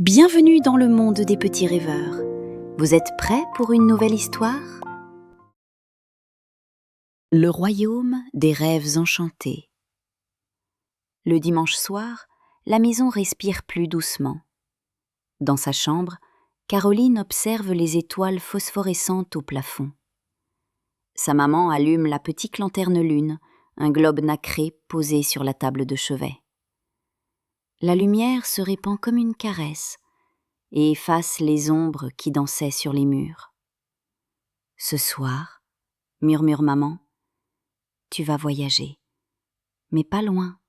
Bienvenue dans le monde des petits rêveurs. Vous êtes prêts pour une nouvelle histoire? Le royaume des rêves enchantés. Le dimanche soir, la maison respire plus doucement. Dans sa chambre, Caroline observe les étoiles phosphorescentes au plafond. Sa maman allume la petite lanterne lune, un globe nacré posé sur la table de chevet. La lumière se répand comme une caresse et efface les ombres qui dansaient sur les murs. Ce soir, murmure maman, tu vas voyager, mais pas loin,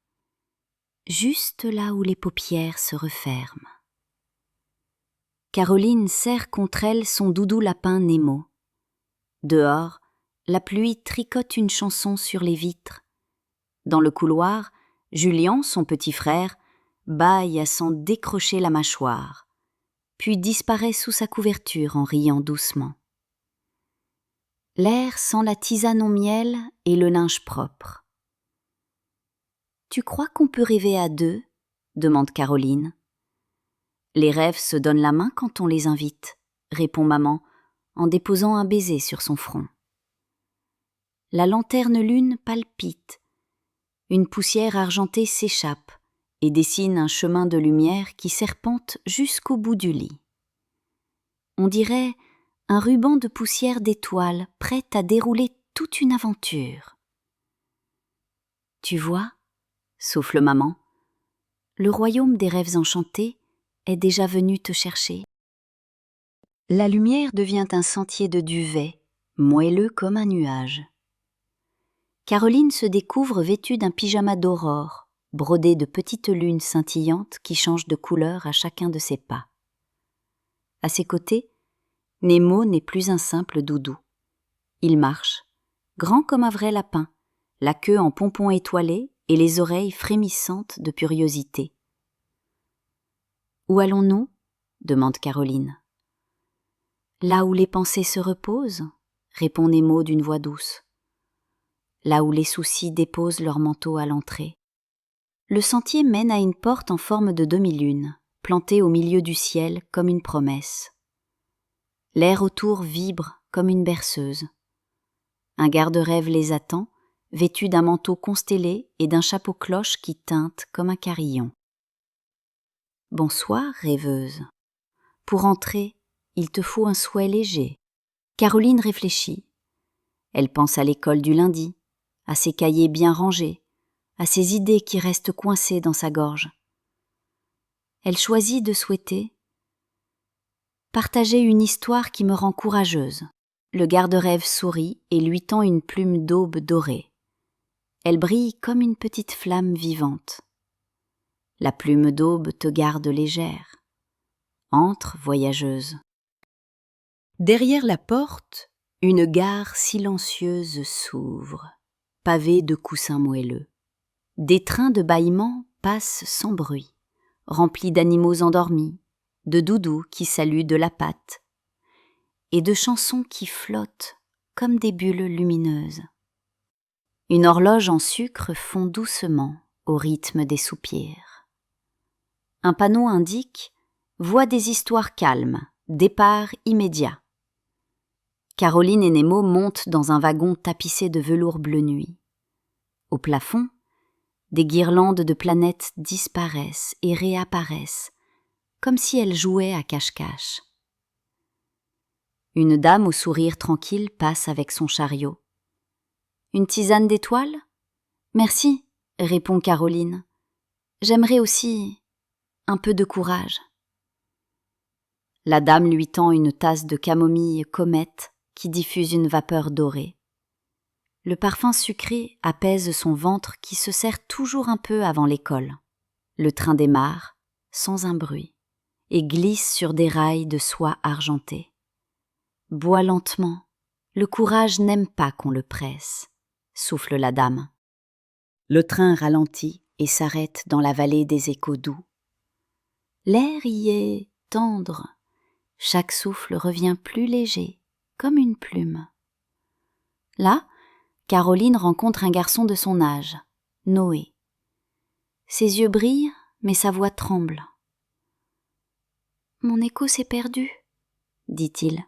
juste là où les paupières se referment. Caroline serre contre elle son doudou lapin Nemo. Dehors, la pluie tricote une chanson sur les vitres. Dans le couloir, Julien, son petit frère, bâille à s'en décrocher la mâchoire, puis disparaît sous sa couverture en riant doucement. L'air sent la tisane au miel et le linge propre. « Tu crois qu'on peut rêver à deux ?» demande Caroline. « Les rêves se donnent la main quand on les invite », répond maman en déposant un baiser sur son front. La lanterne lune palpite. Une poussière argentée s'échappe et dessine un chemin de lumière qui serpente jusqu'au bout du lit. On dirait un ruban de poussière d'étoiles prêt à dérouler toute une aventure. « Tu vois ?» souffle maman. « Le royaume des rêves enchantés est déjà venu te chercher. » La lumière devient un sentier de duvet, moelleux comme un nuage. Caroline se découvre vêtue d'un pyjama d'aurore, brodé de petites lunes scintillantes qui changent de couleur à chacun de ses pas. À ses côtés, Nemo n'est plus un simple doudou. Il marche, grand comme un vrai lapin, la queue en pompons étoilés et les oreilles frémissantes de curiosité. « Où allons-nous » demande Caroline. « Là où les pensées se reposent » répond Nemo d'une voix douce. « Là où les soucis déposent leur manteau à l'entrée. » Le sentier mène à une porte en forme de demi-lune, plantée au milieu du ciel comme une promesse. L'air autour vibre comme une berceuse. Un garde-rêve les attend, vêtu d'un manteau constellé et d'un chapeau-cloche qui teinte comme un carillon. « Bonsoir, rêveuse. Pour entrer, il te faut un souhait léger. » Caroline réfléchit. Elle pense à l'école du lundi, à ses cahiers bien rangés, à ses idées qui restent coincées dans sa gorge. Elle choisit de souhaiter « Partager une histoire qui me rend courageuse. » Le garde-rêve sourit et lui tend une plume d'aube dorée. Elle brille comme une petite flamme vivante. La plume d'aube te garde légère. Entre, voyageuse. Derrière la porte, une gare silencieuse s'ouvre, pavée de coussins moelleux. Des trains de bâillement passent sans bruit, remplis d'animaux endormis, de doudous qui saluent de la patte, et de chansons qui flottent comme des bulles lumineuses. Une horloge en sucre fond doucement au rythme des soupirs. Un panneau indique « Voix des histoires calmes, départ immédiat ». Caroline et Nemo montent dans un wagon tapissé de velours bleu nuit. Au plafond, des guirlandes de planètes disparaissent et réapparaissent, comme si elles jouaient à cache-cache. Une dame au sourire tranquille passe avec son chariot. « Une tisane d'étoiles ?»« Merci, » répond Caroline. « J'aimerais aussi un peu de courage. » La dame lui tend une tasse de camomille comète qui diffuse une vapeur dorée. Le parfum sucré apaise son ventre qui se serre toujours un peu avant l'école. Le train démarre, sans un bruit, et glisse sur des rails de soie argentée. Bois lentement, le courage n'aime pas qu'on le presse, souffle la dame. Le train ralentit et s'arrête dans la vallée des échos doux. L'air y est tendre, chaque souffle revient plus léger, comme une plume. Là, Caroline rencontre un garçon de son âge, Noé. Ses yeux brillent, mais sa voix tremble. Mon écho s'est perdu, dit-il.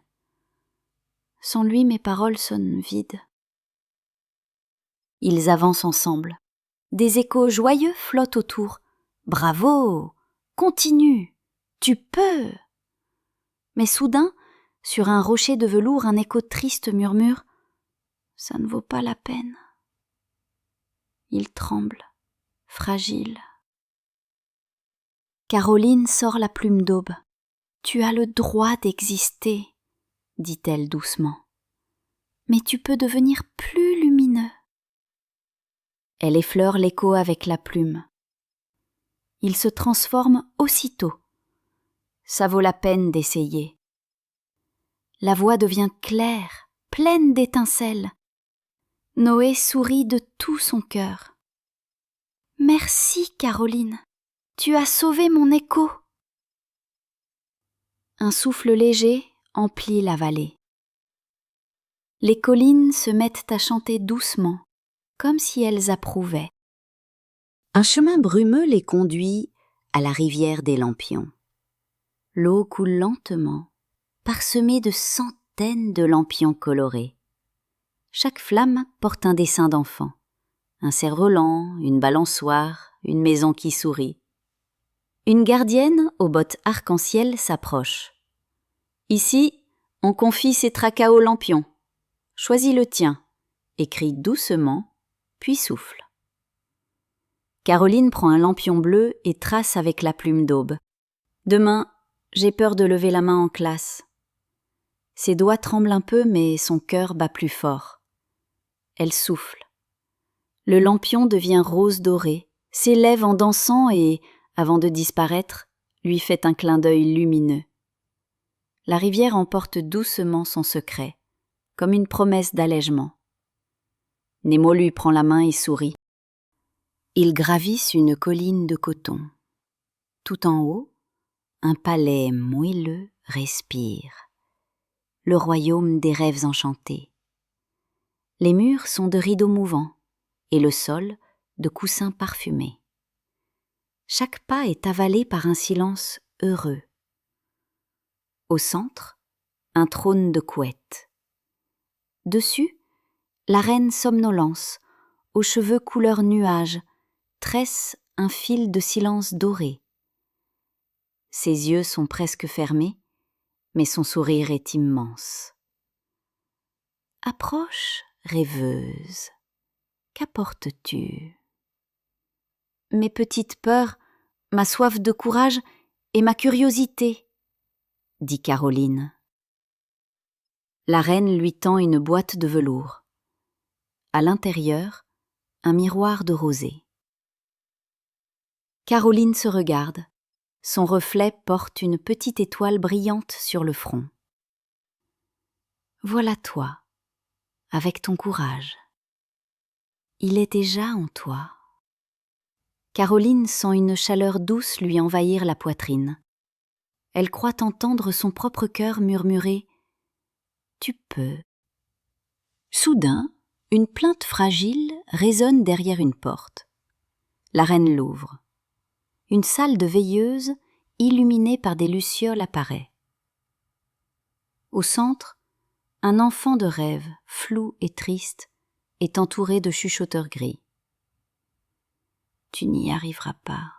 Sans lui, mes paroles sonnent vides. Ils avancent ensemble. Des échos joyeux flottent autour. Bravo! Continue! Tu peux! Mais soudain, sur un rocher de velours, un écho triste murmure « Ça ne vaut pas la peine. » Il tremble, fragile. Caroline sort la plume d'aube. « Tu as le droit d'exister, » dit-elle doucement. « Mais tu peux devenir plus lumineux. » Elle effleure l'écho avec la plume. Il se transforme aussitôt. Ça vaut la peine d'essayer. La voix devient claire, pleine d'étincelles. Noé sourit de tout son cœur. « Merci, Caroline, tu as sauvé mon écho. » Un souffle léger emplit la vallée. Les collines se mettent à chanter doucement, comme si elles approuvaient. Un chemin brumeux les conduit à la rivière des Lampions. L'eau coule lentement, parsemée de centaines de lampions colorés. Chaque flamme porte un dessin d'enfant. Un cerf-volant, une balançoire, une maison qui sourit. Une gardienne aux bottes arc-en-ciel s'approche. Ici, on confie ses tracas aux lampions. Choisis le tien, écrit doucement, puis souffle. Caroline prend un lampion bleu et trace avec la plume d'aube. Demain, j'ai peur de lever la main en classe. Ses doigts tremblent un peu, mais son cœur bat plus fort. Elle souffle. Le lampion devient rose doré, s'élève en dansant et, avant de disparaître, lui fait un clin d'œil lumineux. La rivière emporte doucement son secret, comme une promesse d'allègement. Nemo lui prend la main et sourit. Ils gravissent une colline de coton. Tout en haut, un palais moelleux respire. Le royaume des rêves enchantés. Les murs sont de rideaux mouvants et le sol de coussins parfumés. Chaque pas est avalé par un silence heureux. Au centre, un trône de couette. Dessus, la reine somnolence, aux cheveux couleur nuage, tresse un fil de silence doré. Ses yeux sont presque fermés, mais son sourire est immense. Approche, rêveuse. Qu'apportes-tu ? Mes petites peurs, ma soif de courage et ma curiosité, dit Caroline. La reine lui tend une boîte de velours. À l'intérieur, un miroir de rosée. Caroline se regarde. Son reflet porte une petite étoile brillante sur le front. Voilà toi, avec ton courage. Il est déjà en toi. Caroline sent une chaleur douce lui envahir la poitrine. Elle croit entendre son propre cœur murmurer « Tu peux ». Soudain, une plainte fragile résonne derrière une porte. La reine l'ouvre. Une salle de veilleuse, illuminée par des lucioles, apparaît. Au centre, un enfant de rêve, flou et triste, est entouré de chuchoteurs gris. Tu n'y arriveras pas.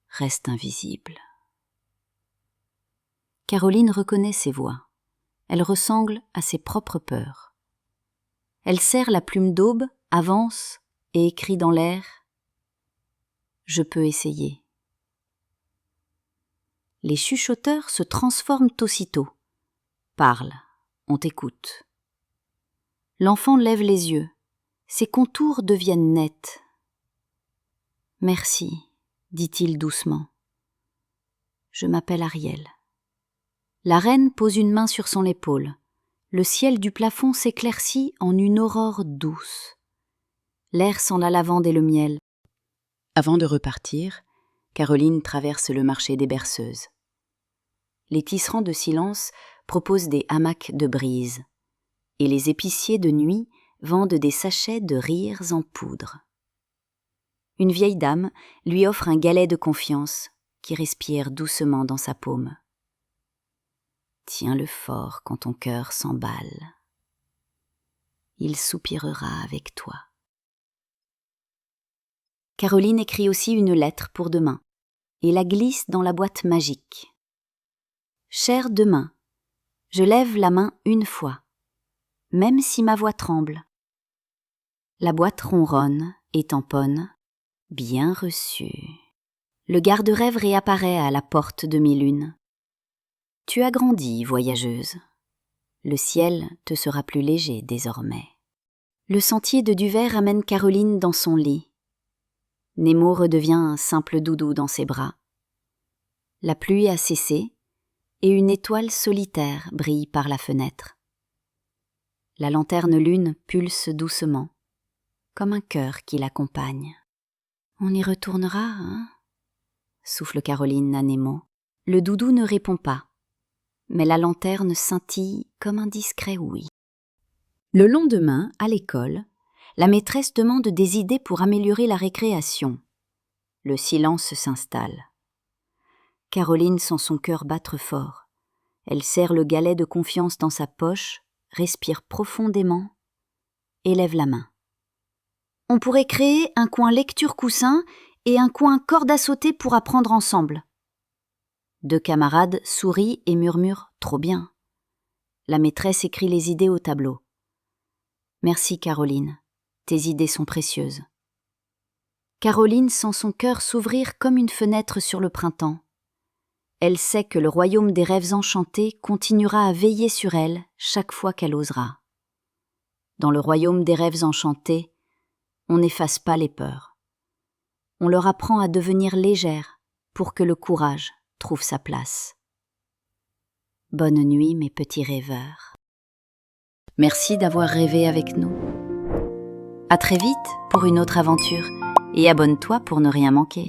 Reste invisible. Caroline reconnaît ces voix. Elles ressemblent à ses propres peurs. Elle serre la plume d'aube, avance et écrit dans l'air « Je peux essayer ». Les chuchoteurs se transforment aussitôt. Parle, on t'écoute. L'enfant lève les yeux. Ses contours deviennent nets. « Merci », dit-il doucement. « Je m'appelle Ariel. » La reine pose une main sur son épaule. Le ciel du plafond s'éclaircit en une aurore douce. L'air sent la lavande et le miel. Avant de repartir, Caroline traverse le marché des berceuses. Les tisserands de silence proposent des hamacs de brise, et les épiciers de nuit vendent des sachets de rires en poudre. Une vieille dame lui offre un galet de confiance qui respire doucement dans sa paume. Tiens-le fort quand ton cœur s'emballe. Il soupirera avec toi. Caroline écrit aussi une lettre pour demain et la glisse dans la boîte magique. Cher demain, je lève la main une fois, même si ma voix tremble. La boîte ronronne et tamponne, bien reçu. Le garde-rêve réapparaît à la porte de mes lunes. Tu as grandi, voyageuse. Le ciel te sera plus léger désormais. Le sentier de duvet ramène Caroline dans son lit. Nemo redevient un simple doudou dans ses bras. La pluie a cessé et une étoile solitaire brille par la fenêtre. La lanterne lune pulse doucement, comme un cœur qui l'accompagne. On y retournera, hein ? Souffle Caroline à Nemo. Le doudou ne répond pas, mais la lanterne scintille comme un discret oui. Le lendemain, à l'école, la maîtresse demande des idées pour améliorer la récréation. Le silence s'installe. Caroline sent son cœur battre fort. Elle serre le galet de confiance dans sa poche, respire profondément et lève la main. On pourrait créer un coin lecture-coussin et un coin corde à sauter pour apprendre ensemble. 2 camarades sourient et murmurent « Trop bien ». La maîtresse écrit les idées au tableau. Merci Caroline, tes idées sont précieuses. Caroline sent son cœur s'ouvrir comme une fenêtre sur le printemps. Elle sait que le royaume des rêves enchantés continuera à veiller sur elle chaque fois qu'elle osera. Dans le royaume des rêves enchantés, on n'efface pas les peurs. On leur apprend à devenir légères pour que le courage trouve sa place. Bonne nuit mes petits rêveurs. Merci d'avoir rêvé avec nous. À très vite pour une autre aventure et abonne-toi pour ne rien manquer.